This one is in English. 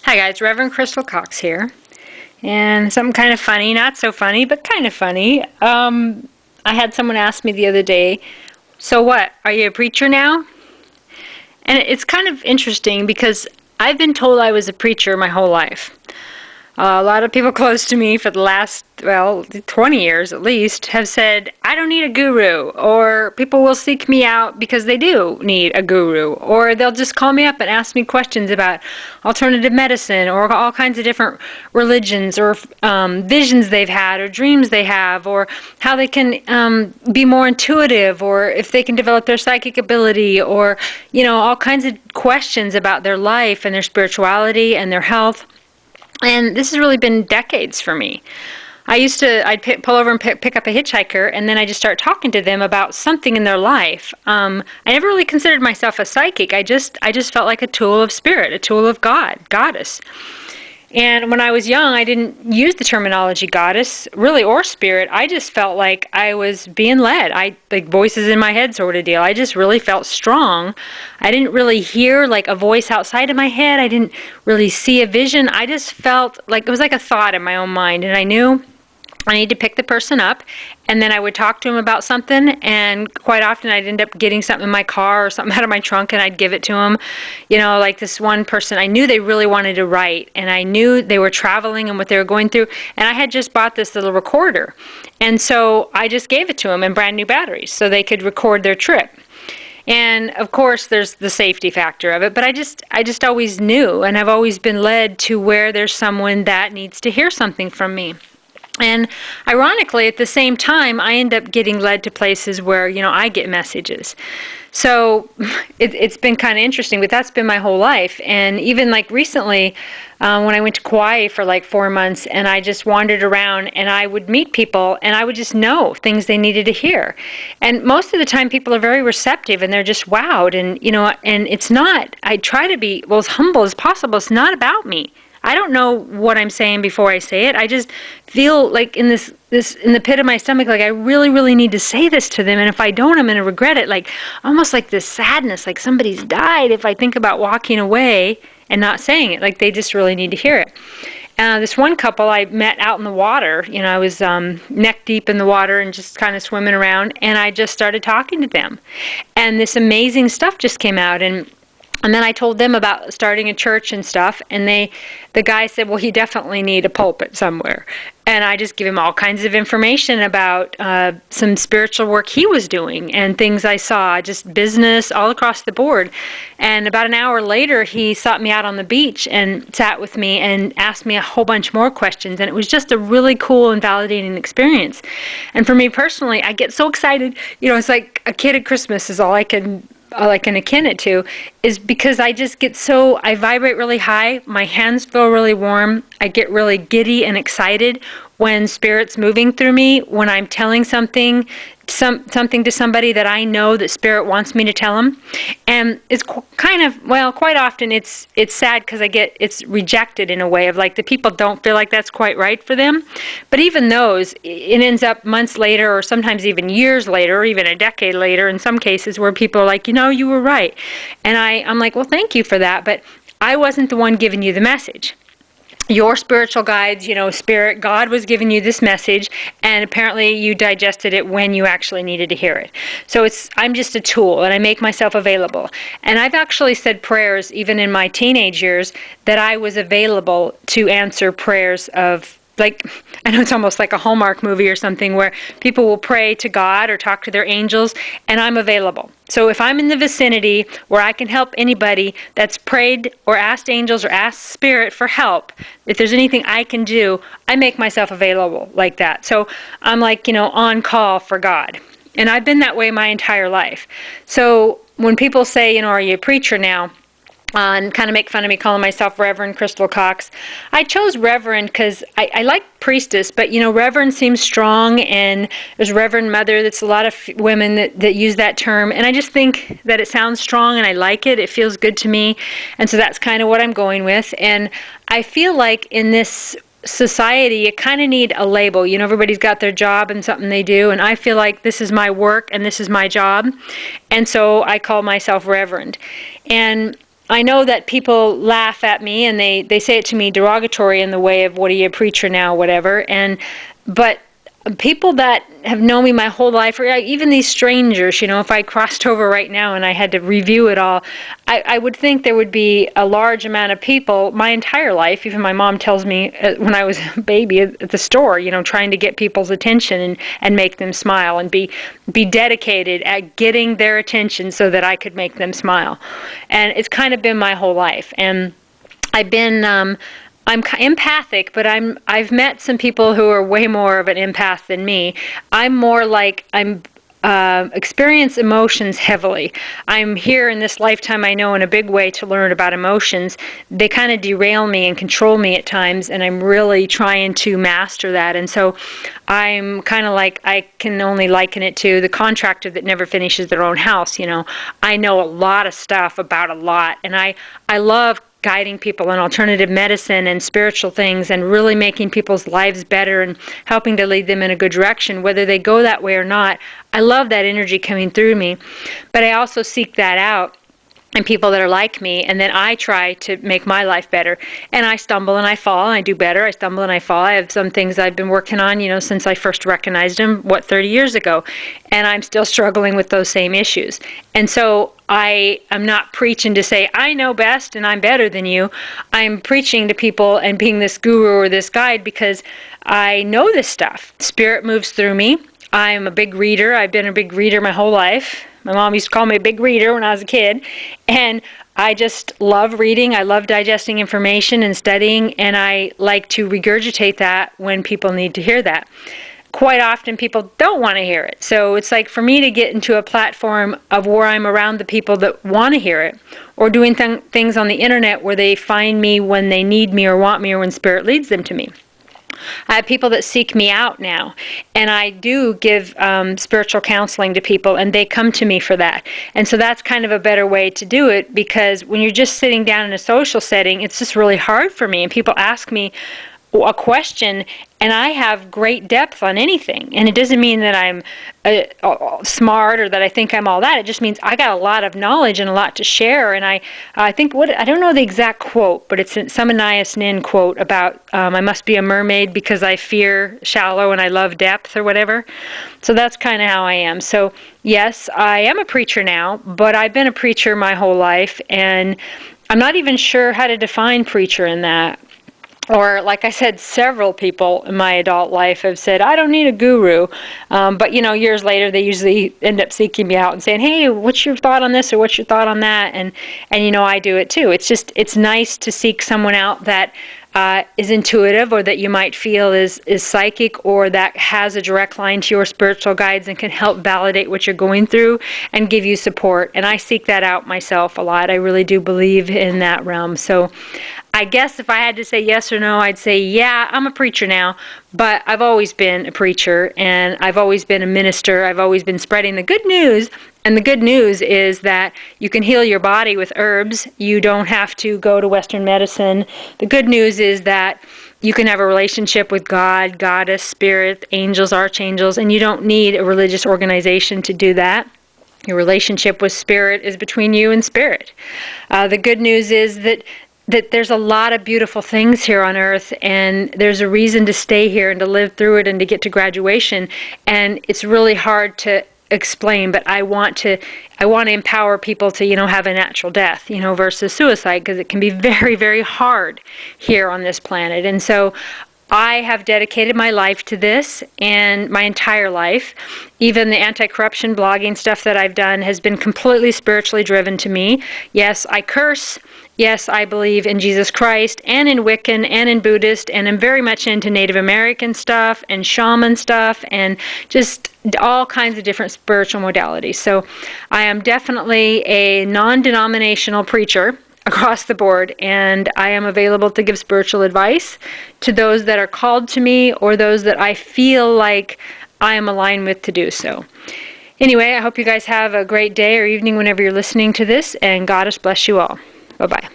Hi guys, Reverend Crystal Cox here, and something kind of funny, not so funny, but kind of funny. I had someone ask me the other day, so what, are you a preacher now? And it's kind of interesting because I've been told I was a preacher my whole life. A lot of people close to me for the last, 20 years at least, have said, I don't need a guru, or people will seek me out because they do need a guru, or they'll just call me up and ask me questions about alternative medicine, or all kinds of different religions, or visions they've had, or dreams they have, or how they can be more intuitive, or if they can develop their psychic ability, or, all kinds of questions about their life and their spirituality and their health. And this has really been decades for me. I'd pull over and pick up a hitchhiker, and then I just start talking to them about something in their life. I never really considered myself a psychic. I just felt like a tool of spirit, a tool of God, goddess. And when I was young, I didn't use the terminology goddess, really, or spirit. I just felt like I was being led. Like voices in my head sort of deal. I just really felt strong. I didn't really hear like a voice outside of my head. I didn't really see a vision. I just felt like it was like a thought in my own mind. And I knew I need to pick the person up, and then I would talk to him about something, and quite often I'd end up getting something in my car or something out of my trunk, and I'd give it to him. Like this one person, I knew they really wanted to write, and I knew they were traveling and what they were going through, and I had just bought this little recorder, and so I just gave it to them in brand new batteries so they could record their trip. And of course, there's the safety factor of it, but I just always knew, and I've always been led to where there's someone that needs to hear something from me. And ironically, at the same time, I end up getting led to places where, I get messages. So it's been kind of interesting, but that's been my whole life. And even like recently, when I went to Kauai for like 4 months, and I just wandered around, and I would meet people, and I would just know things they needed to hear. And most of the time, people are very receptive, and they're just wowed. And, and it's not, I try to be, as humble as possible. It's not about me. I don't know what I'm saying before I say it. I just feel like in this in the pit of my stomach, like I really, really need to say this to them. And if I don't, I'm going to regret it. Like almost like this sadness, like somebody's died if I think about walking away and not saying it. Like they just really need to hear it. This one couple I met out in the water. I was neck deep in the water and just kind of swimming around. And I just started talking to them. And this amazing stuff just came out. And then I told them about starting a church and stuff, and the guy said, well, you definitely need a pulpit somewhere. And I just give him all kinds of information about some spiritual work he was doing and things I saw, just business all across the board. And about an hour later, he sought me out on the beach and sat with me and asked me a whole bunch more questions. And it was just a really cool and validating experience. And for me personally, I get so excited. It's like a kid at Christmas is all I can akin it to, is because I just get I vibrate really high, my hands feel really warm, I get really giddy and excited when Spirit's moving through me, when I'm telling something to somebody that I know that Spirit wants me to tell them. And it's quite often it's sad because it's rejected in a way of like the people don't feel like that's quite right for them. But even those, it ends up months later or sometimes even years later or even a decade later in some cases where people are like, you were right. And I'm like, well, thank you for that, but I wasn't the one giving you the message. Your spiritual guides, Spirit, God was giving you this message, and apparently you digested it when you actually needed to hear it. So I'm just a tool, and I make myself available. And I've actually said prayers, even in my teenage years, that I was available to answer prayers of, I know it's almost like a Hallmark movie or something where people will pray to God or talk to their angels, and I'm available. So if I'm in the vicinity where I can help anybody that's prayed or asked angels or asked Spirit for help, if there's anything I can do, I make myself available like that. So I'm on call for God. And I've been that way my entire life. So when people say, are you a preacher now? And kind of make fun of me calling myself Reverend Crystal Cox. I chose Reverend because I like priestess, but Reverend seems strong, and there's Reverend Mother. That's a lot of women that use that term, and I just think that it sounds strong, and I like it. It feels good to me, and so that's kind of what I'm going with. And I feel like in this society, you kind of need a label. Everybody's got their job and something they do, and I feel like this is my work and this is my job, and so I call myself Reverend. And I know that people laugh at me and they say it to me derogatory in the way of, what are you, a preacher now, whatever. But people that have known me my whole life, or even these strangers, if I crossed over right now and I had to review it all, I would think there would be a large amount of people my entire life. Even my mom tells me when I was a baby at the store, trying to get people's attention and make them smile and be dedicated at getting their attention so that I could make them smile. And it's kind of been my whole life. And I've been I'm empathic, but I've met some people who are way more of an empath than me. I'm more like experience emotions heavily. I'm here in this lifetime, I know, in a big way to learn about emotions. They kind of derail me and control me at times, and I'm really trying to master that. And so I'm kind of like, I can only liken it to the contractor that never finishes their own house. I know a lot of stuff about a lot, and I love guiding people in alternative medicine and spiritual things and really making people's lives better and helping to lead them in a good direction, whether they go that way or not. I love that energy coming through me, but I also seek that out in people that are like me, and then I try to make my life better. And I stumble and I fall, and I do better. I stumble and I fall. I have some things I've been working on, since I first recognized them, 30 years ago, and I'm still struggling with those same issues. And so I am not preaching to say, I know best and I'm better than you. I'm preaching to people and being this guru or this guide because I know this stuff. Spirit moves through me. I'm a big reader. I've been a big reader my whole life. My mom used to call me a big reader when I was a kid. And I just love reading. I love digesting information and studying. And I like to regurgitate that when people need to hear that. Quite often people don't want to hear it. So it's like for me to get into a platform of where I'm around the people that want to hear it, or doing things on the internet where they find me when they need me or want me or when Spirit leads them to me. I have people that seek me out now, and I do give spiritual counseling to people, and they come to me for that. And so that's kind of a better way to do it, because when you're just sitting down in a social setting, it's just really hard for me, and people ask me a question, and I have great depth on anything. And it doesn't mean that I'm smart or that I think I'm all that. It just means I got a lot of knowledge and a lot to share. And I think, I don't know the exact quote, but it's some Anais Nin quote about I must be a mermaid because I fear shallow and I love depth or whatever. So that's kind of how I am. So yes, I am a preacher now, but I've been a preacher my whole life, and I'm not even sure how to define preacher in that. Or, like I said, several people in my adult life have said, I don't need a guru. But, years later, they usually end up seeking me out and saying, hey, what's your thought on this or what's your thought on that? And I do it too. It's nice to seek someone out that is intuitive, or that you might feel is psychic, or that has a direct line to your spiritual guides and can help validate what you're going through and give you support. And I seek that out myself a lot. I really do believe in that realm. So I guess if I had to say yes or no, I'd say, yeah, I'm a preacher now, but I've always been a preacher, and I've always been a minister. I've always been spreading the good news, and the good news is that you can heal your body with herbs. You don't have to go to Western medicine. The good news is that you can have a relationship with God, Goddess, Spirit, angels, archangels, and you don't need a religious organization to do that. Your relationship with Spirit is between you and Spirit. The good news is that there's a lot of beautiful things here on earth, and there's a reason to stay here and to live through it and to get to graduation. And it's really hard to explain, but I want to empower people to, have a natural death, versus suicide, because it can be very, very hard here on this planet. And so I have dedicated my life to this, and my entire life. Even the anti-corruption blogging stuff that I've done has been completely spiritually driven to me. Yes, I curse. Yes, I believe in Jesus Christ, and in Wiccan, and in Buddhist, and I'm very much into Native American stuff, and shaman stuff, and just all kinds of different spiritual modalities. So I am definitely a non-denominational preacher across the board, and I am available to give spiritual advice to those that are called to me, or those that I feel like I am aligned with to do so. Anyway, I hope you guys have a great day or evening whenever you're listening to this, and Goddess bless you all. Bye-bye.